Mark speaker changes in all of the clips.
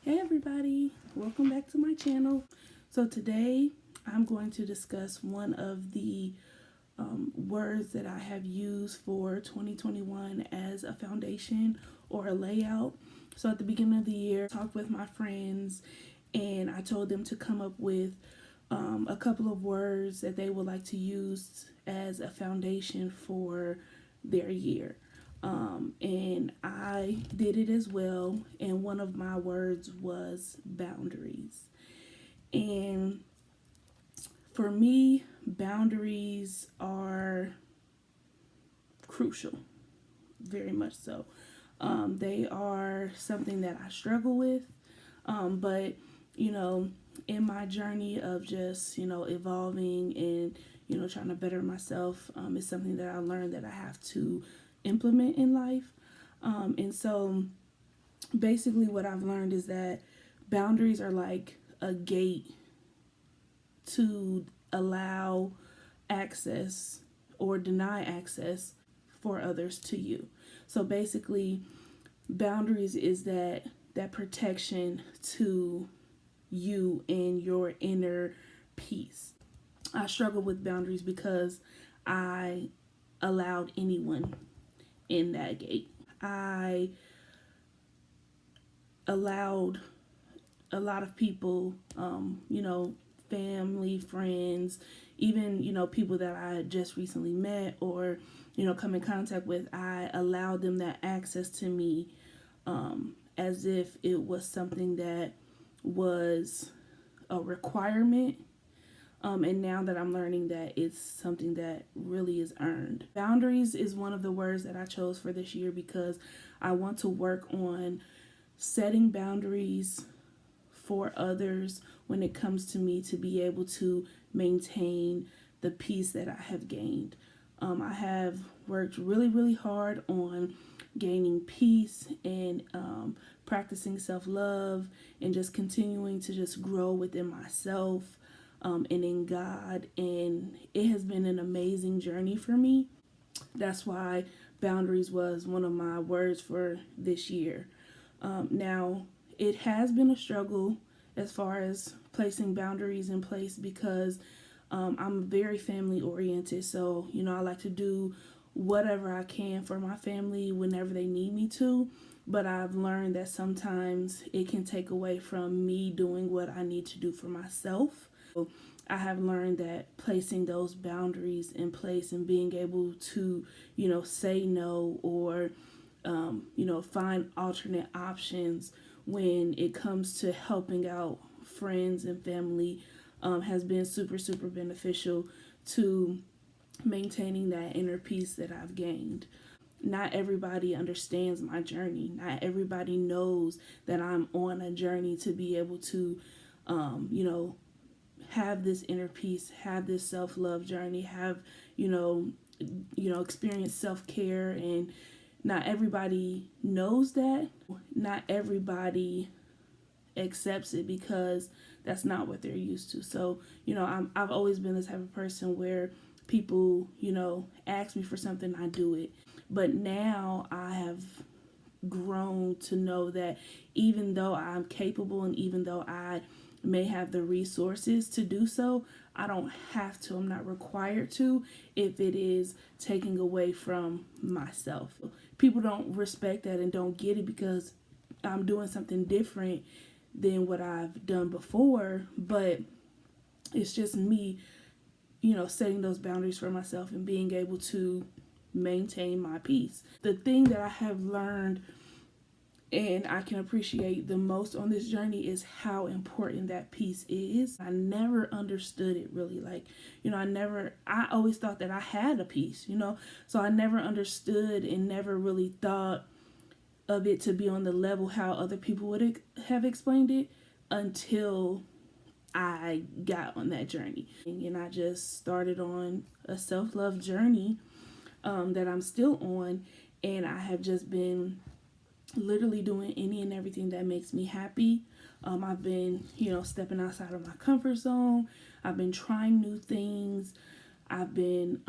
Speaker 1: Hey everybody, welcome back to my channel. So today I'm going to discuss one of the words that I have used for 2021 as a foundation or a layout. So at the beginning of the year, I talked with my friends and I told them to come up with a couple of words that they would like to use as a foundation for their year. And I did it as well. And one of my words was boundaries. And for me, boundaries are crucial, very much so. They are something that I struggle with, but you know, in my journey of just evolving and trying to better myself, is something that I learned that I have to implement in life. And so basically, what I've learned is that boundaries are like a gate to allow access or deny access for others to you. So basically, boundaries is that protection to you and your inner peace. I struggle with boundaries because I allowed anyone in that gate. I allowed a lot of people, family, friends, even, people that I had just recently met or, come in contact with, I allowed them that access to me as if it was something that was a requirement. And now that I'm learning that it's something that really is earned. Boundaries is one of the words that I chose for this year because I want to work on setting boundaries for others when it comes to me to be able to maintain the peace that I have gained. I have worked really, really hard on gaining peace and practicing self love and just continuing to just grow within myself and in God. And it has been an amazing journey for me. That's why boundaries was one of my words for this year. Now, it has been a struggle as far as placing boundaries in place because I'm very family oriented. So, I like to do whatever I can for my family whenever they need me to. But I've learned that sometimes it can take away from me doing what I need to do for myself. So I have learned that placing those boundaries in place and being able to, say no or find alternate options when it comes to helping out friends and family has been super, super beneficial to maintaining that inner peace that I've gained. Not everybody understands my journey. Not everybody knows that I'm on a journey to be able to, um, you know, have this inner peace, have this self love journey, have, experience self care. And not everybody knows that. Not everybody accepts it because that's not what they're used to. So, I've always been the type of person where people, ask me for something, I do it. But now I have grown to know that even though I'm capable and even though I may have the resources to do so, I don't have to. I'm not required to if it is taking away from myself. People don't respect that and don't get it because I'm doing something different than what I've done before, but it's just me, setting those boundaries for myself and being able to maintain my peace. The thing that I have learned and I can appreciate the most on this journey is how important that peace is. I never understood it really. Like, I always thought that I had a peace, so I never understood and never really thought of it to be on the level how other people would have explained it until I got on that journey. And I just started on a self love journey that I'm still on. And I have just been literally doing any and everything that makes me happy. I've been, stepping outside of my comfort zone. I've been trying new things. I've been,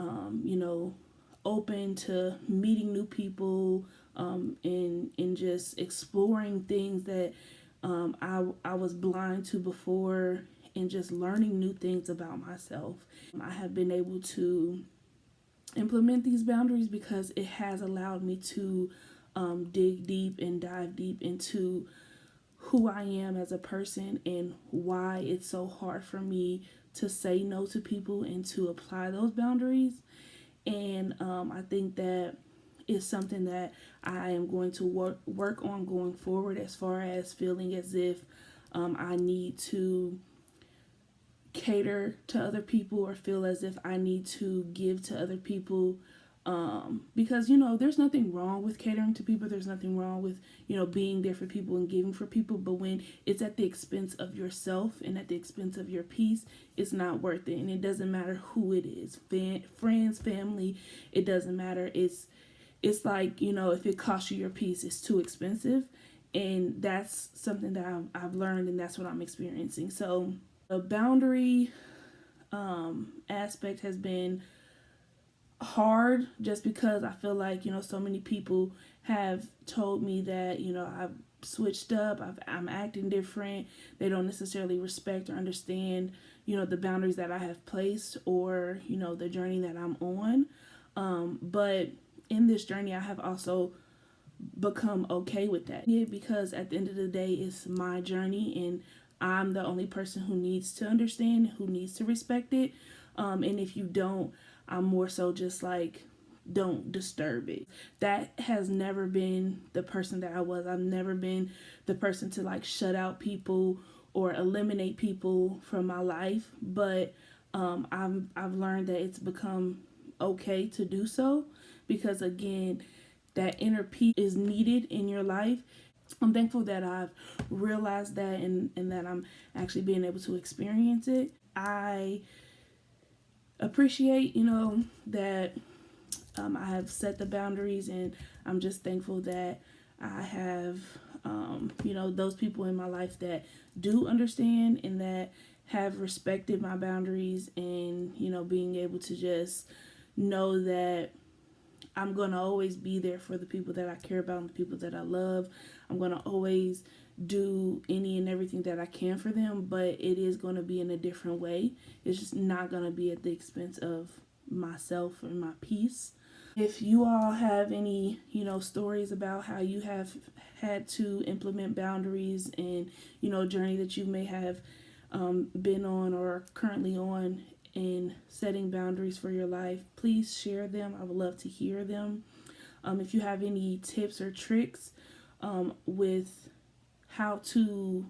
Speaker 1: open to meeting new people and just exploring things that I was blind to before, and just learning new things about myself. I have been able to implement these boundaries because it has allowed me to dig deep and dive deep into who I am as a person and why it's so hard for me to say no to people and to apply those boundaries. And I think that is something that I am going to work on going forward, as far as feeling as if I need to cater to other people or feel as if I need to give to other people. Because, there's nothing wrong with catering to people. There's nothing wrong with, being there for people and giving for people. But when it's at the expense of yourself and at the expense of your peace, it's not worth it. And it doesn't matter who it is, friends, family, it doesn't matter. It's like, if it costs you your peace, it's too expensive. And that's something that I've learned, and that's what I'm experiencing. So the boundary aspect has been hard, just because I feel like, so many people have told me that, I've switched up, I'm acting different. They don't necessarily respect or understand, the boundaries that I have placed, or, the journey that I'm on. But in this journey, I have also become okay with that. Yeah, because at the end of the day, it's my journey, and I'm the only person who needs to understand, who needs to respect it. And if you don't, I'm more so just like, don't disturb it. That has never been the person that I was. I've never been the person to like shut out people or eliminate people from my life. But I've learned that it's become okay to do so, because again, that inner peace is needed in your life. I'm thankful that I've realized that, and that I'm actually being able to experience it. I appreciate, that I have set the boundaries, and I'm just thankful that I have, those people in my life that do understand and that have respected my boundaries, and, being able to just know that I'm going to always be there for the people that I care about and the people that I love. I'm going to always do any and everything that I can for them, but it is going to be in a different way. It's just not going to be at the expense of myself and my peace. If you all have any, stories about how you have had to implement boundaries, and, journey that you may have been on or are currently on in setting boundaries for your life, please share them. I would love to hear them. If you have any tips or tricks with how to,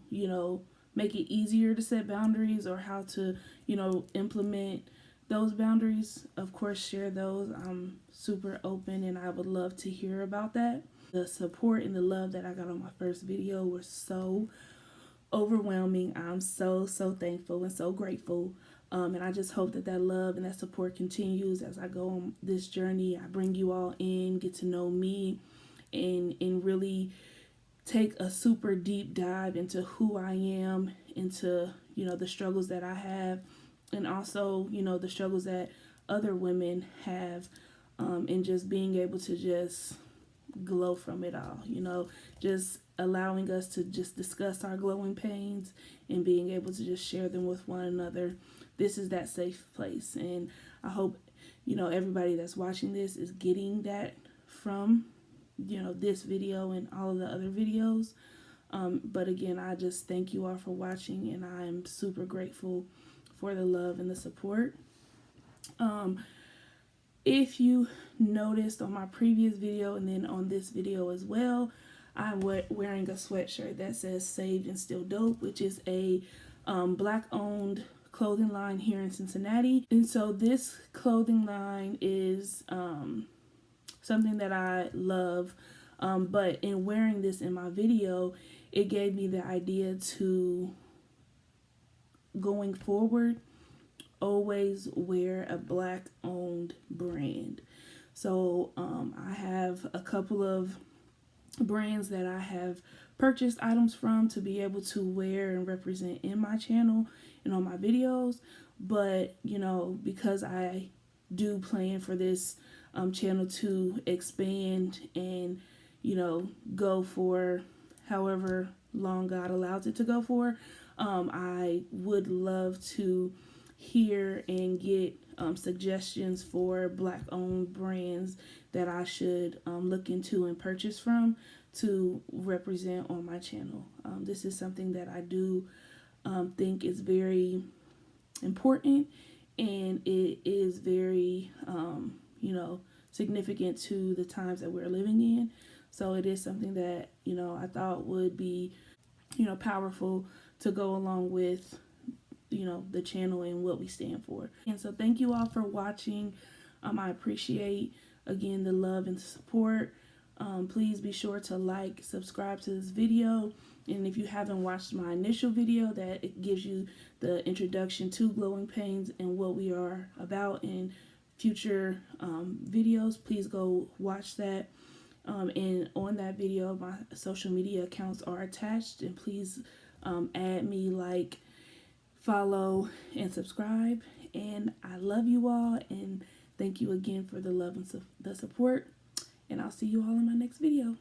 Speaker 1: make it easier to set boundaries, or how to, implement those boundaries, of course, share those. I'm super open, and I would love to hear about that. The support and the love that I got on my first video was so overwhelming. I'm so thankful and so grateful. And I just hope that love and that support continues as I go on this journey. I bring you all in, get to know me, and really take a super deep dive into who I am, into, the struggles that I have, and also, the struggles that other women have, and just being able to just glow from it all, just allowing us to just discuss our glowing pains and being able to just share them with one another. This is that safe place, and I hope, everybody that's watching this is getting that from, this video and all of the other videos. But again, I just thank you all for watching, and I'm super grateful for the love and the support. If you noticed on my previous video and then on this video as well, I'm wearing a sweatshirt that says Saved and Still Dope, which is a black owned clothing line here in Cincinnati. And so this clothing line is something that I love, but in wearing this in my video, it gave me the idea to, going forward, always wear a black owned brand. So I have a couple of brands that I have purchased items from to be able to wear and represent in my channel and on my videos. But, because I do plan for this channel to expand and, go for however long God allows it to go for. I would love to hear and get suggestions for Black owned brands that I should look into and purchase from to represent on my channel. This is something that I do think is very important, and it is very, significant to the times that we're living in. So it is something that, I thought would be, powerful to go along with, the channel and what we stand for. And so thank you all for watching. I appreciate, again, the love and support. Please be sure to like, subscribe to this video. And if you haven't watched my initial video that it gives you the introduction to Glowing Pains and what we are about in future videos, please go watch that. And on that video, my social media accounts are attached, and please add me, like, follow, and subscribe. And I love you all, and thank you again for the love and the support, and I'll see you all in my next video.